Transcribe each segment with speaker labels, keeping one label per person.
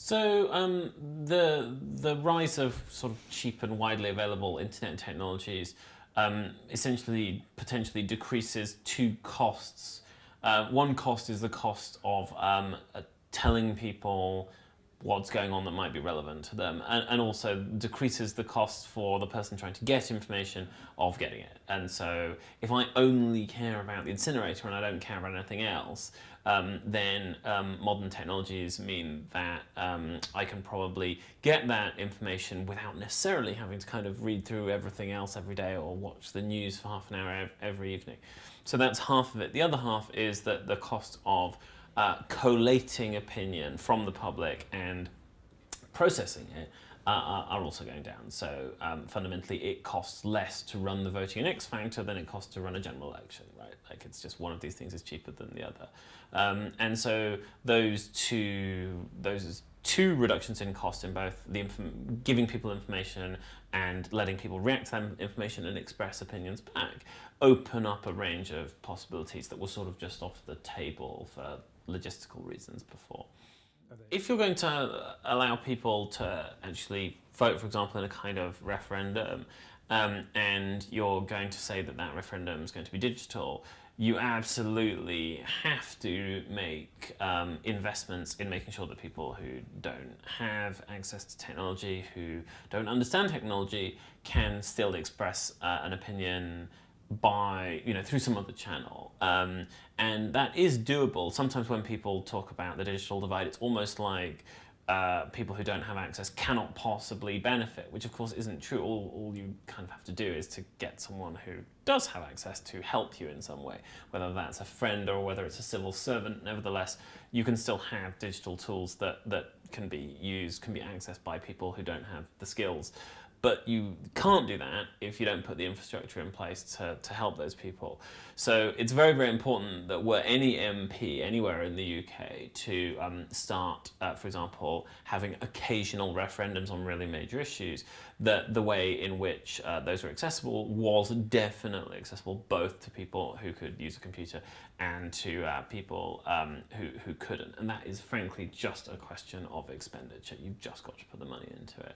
Speaker 1: So the rise of sort of cheap and widely available internet technologies essentially potentially decreases two costs. One cost is the cost of telling people what's going on that might be relevant to them, and also decreases the cost for the person trying to get information of getting it. And so if I only care about the incinerator and I don't care about anything else, then modern technologies mean that I can probably get that information without necessarily having to kind of read through everything else every day or watch the news for half an hour every evening. So that's half of it. The other half is that the cost of collating opinion from the public and processing it are also going down. So fundamentally, it costs less to run the voting in X factor than it costs to run a general election, right? Like it's just one of these things is cheaper than the other. And so those two reductions in cost in both the giving people information and letting people react to that information and express opinions back open up a range of possibilities that were sort of just off the table for logistical reasons before. If you're going to allow people to actually vote, for example, in a kind of referendum, and you're going to say that that referendum is going to be digital, you absolutely have to make investments in making sure that people who don't have access to technology, who don't understand technology, can still express an opinion by, through some other channel. And that is doable. Sometimes when people talk about the digital divide, it's almost like people who don't have access cannot possibly benefit, which of course isn't true. All you kind of have to do is to get someone who does have access to help you in some way, whether that's a friend or whether it's a civil servant. Nevertheless, you can still have digital tools that can be used, can be accessed by people who don't have the skills. But you can't do that if you don't put the infrastructure in place to help those people. So it's very, very important that were any MP anywhere in the UK to start, for example, having occasional referendums on really major issues, that the way in which those were accessible was definitely accessible both to people who could use a computer and to people who couldn't. And that is frankly just a question of expenditure. You've just got to put the money into it.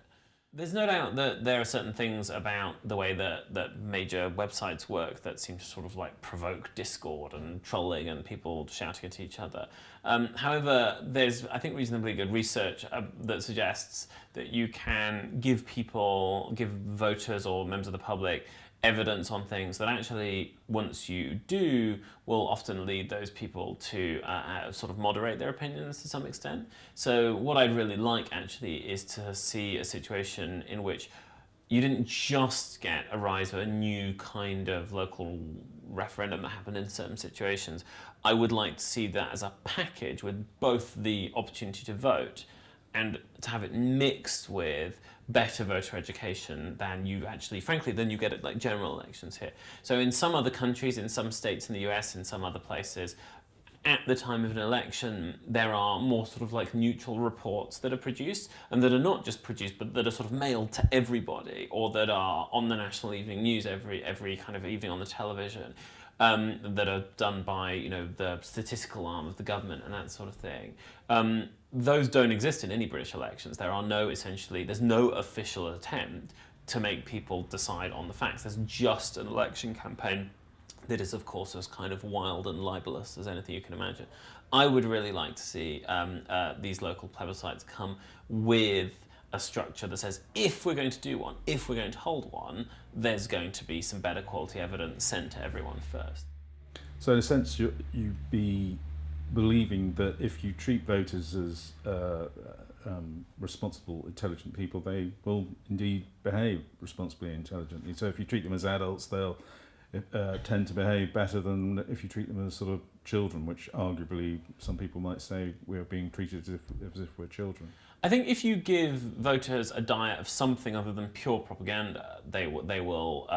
Speaker 1: There's no doubt that there are certain things about the way that major websites work that seem to sort of like provoke discord and trolling and people shouting at each other. However, there's, I think, reasonably good research that suggests that you can give voters or members of the public evidence on things that actually, once you do, will often lead those people to sort of moderate their opinions to some extent. So what I'd really like actually is to see a situation in which you didn't just get a rise of a new kind of local referendum that happened in certain situations. I would like to see that as a package with both the opportunity to vote and to have it mixed with better voter education than you actually, frankly, than you get at like general elections here. So in some other countries, in some states in the US, in some other places, at the time of an election, there are more sort of like neutral reports that are produced, and that are not just produced, but that are sort of mailed to everybody, or that are on the national evening news every kind of evening on the television, that are done by the statistical arm of the government and that sort of thing. Those don't exist in any British elections. There's no official attempt to make people decide on the facts. There's just an election campaign that is, of course, as kind of wild and libelous as anything you can imagine. I would really like to see these local plebiscites come with a structure that says, if we're going to do one, if we're going to hold one, there's going to be some better quality evidence sent to everyone first.
Speaker 2: So in a sense, you'd be believing that if you treat voters as responsible, intelligent people, they will indeed behave responsibly and intelligently. So if you treat them as adults, they'll tend to behave better than if you treat them as sort of children, which arguably some people might say we're being treated as if we're children.
Speaker 1: I think if you give voters a diet of something other than pure propaganda, they will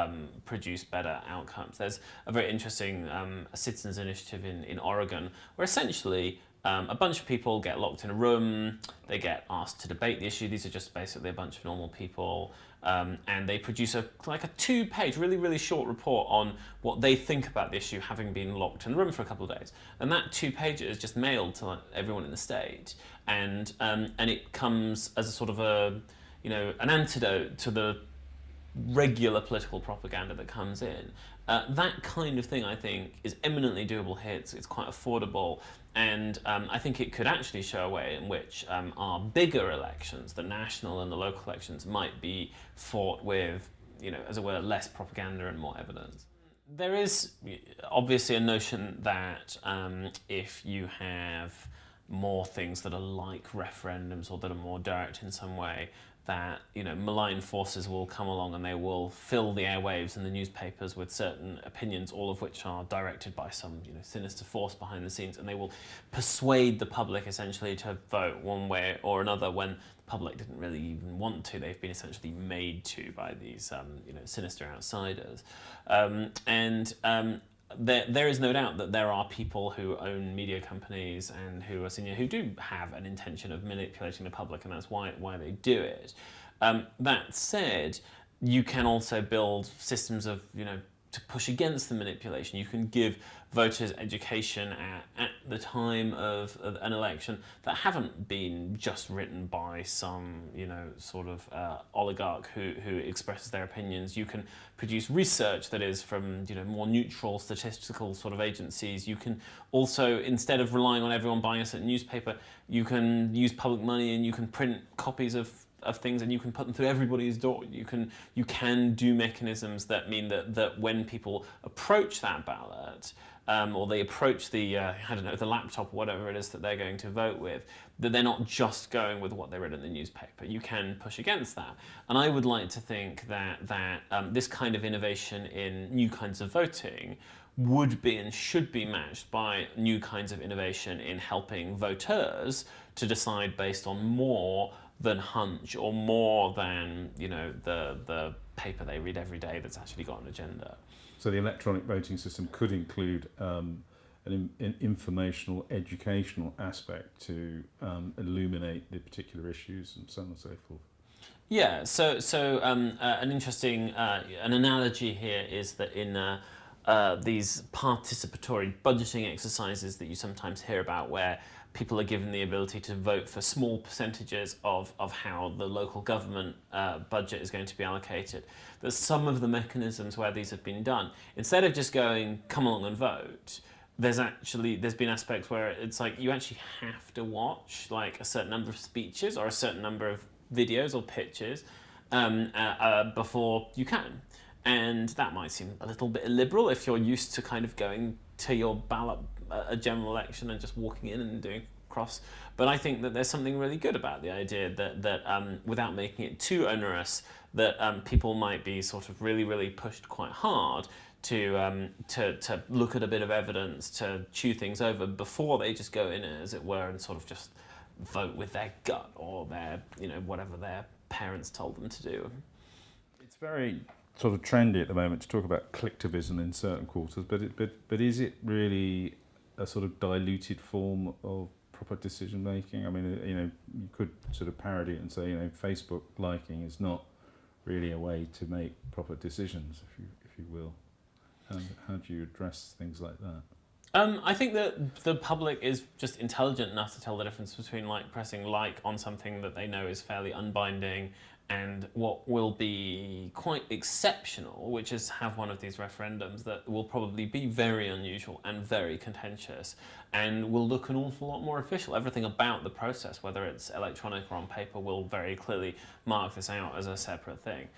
Speaker 1: produce better outcomes. There's a very interesting citizens initiative in Oregon where essentially a bunch of people get locked in a room, they get asked to debate the issue. These are just basically a bunch of normal people, and they produce a 2-page, really, really short report on what they think about the issue, having been locked in the room for a couple of days. And that 2 pages is just mailed to everyone in the state, and it comes as a sort of an antidote to the regular political propaganda that comes in. That kind of thing, I think, is eminently doable here. It's quite affordable, and I think it could actually show a way in which our bigger elections, the national and the local elections, might be fought with, as it were, less propaganda and more evidence. There is obviously a notion that if you have more things that are like referendums or that are more direct in some way, that malign forces will come along and they will fill the airwaves and the newspapers with certain opinions, all of which are directed by some sinister force behind the scenes, and they will persuade the public essentially to vote one way or another when the public didn't really even want to. They've been essentially made to by these sinister outsiders, There is no doubt that there are people who own media companies and who are senior who do have an intention of manipulating the public, and that's why they do it. That said, you can also build systems of to push against the manipulation. You can give voters education at the time of an election that haven't been just written by some sort of oligarch who expresses their opinions. You can produce research that is from more neutral statistical sort of agencies. You can also, instead of relying on everyone buying a certain newspaper, you can use public money and you can print copies of things and you can put them through everybody's door. You can do mechanisms that mean that when people approach that ballot, or they approach the the laptop or whatever it is that they're going to vote with, that they're not just going with what they read in the newspaper. You can push against that. And I would like to think that this kind of innovation in new kinds of voting would be and should be matched by new kinds of innovation in helping voters to decide based on more than hunch or more than the paper they read every day that's actually got an agenda.
Speaker 2: So the electronic voting system could include an informational, educational aspect to illuminate the particular issues and so on and so forth.
Speaker 1: Yeah. So an interesting an analogy here is that in these participatory budgeting exercises that you sometimes hear about, where people are given the ability to vote for small percentages of how the local government budget is going to be allocated. There's some of the mechanisms where these have been done. Instead of just going, come along and vote, there's been aspects where it's like you actually have to watch like a certain number of speeches or a certain number of videos or pictures before you can. And that might seem a little bit illiberal if you're used to kind of going to your ballot, a general election, and just walking in and doing cross. But I think that there's something really good about the idea that without making it too onerous, that people might be sort of really, really pushed quite hard to look at a bit of evidence, to chew things over before they just go in, as it were, and sort of just vote with their gut or their, whatever their parents told them to do.
Speaker 2: It's very sort of trendy at the moment to talk about clicktivism in certain quarters, but is it really a sort of diluted form of proper decision making? I mean, you could sort of parody it and say, Facebook liking is not really a way to make proper decisions, if you will. How do you address things like that?
Speaker 1: I think that the public is just intelligent enough to tell the difference between pressing like on something that they know is fairly unbinding and what will be quite exceptional, which is have one of these referendums that will probably be very unusual and very contentious and will look an awful lot more official. Everything about the process, whether it's electronic or on paper, will very clearly mark this out as a separate thing.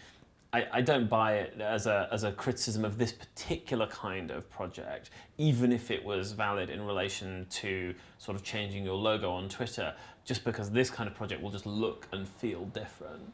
Speaker 1: I don't buy it as a criticism of this particular kind of project, even if it was valid in relation to sort of changing your logo on Twitter, just because this kind of project will just look and feel different.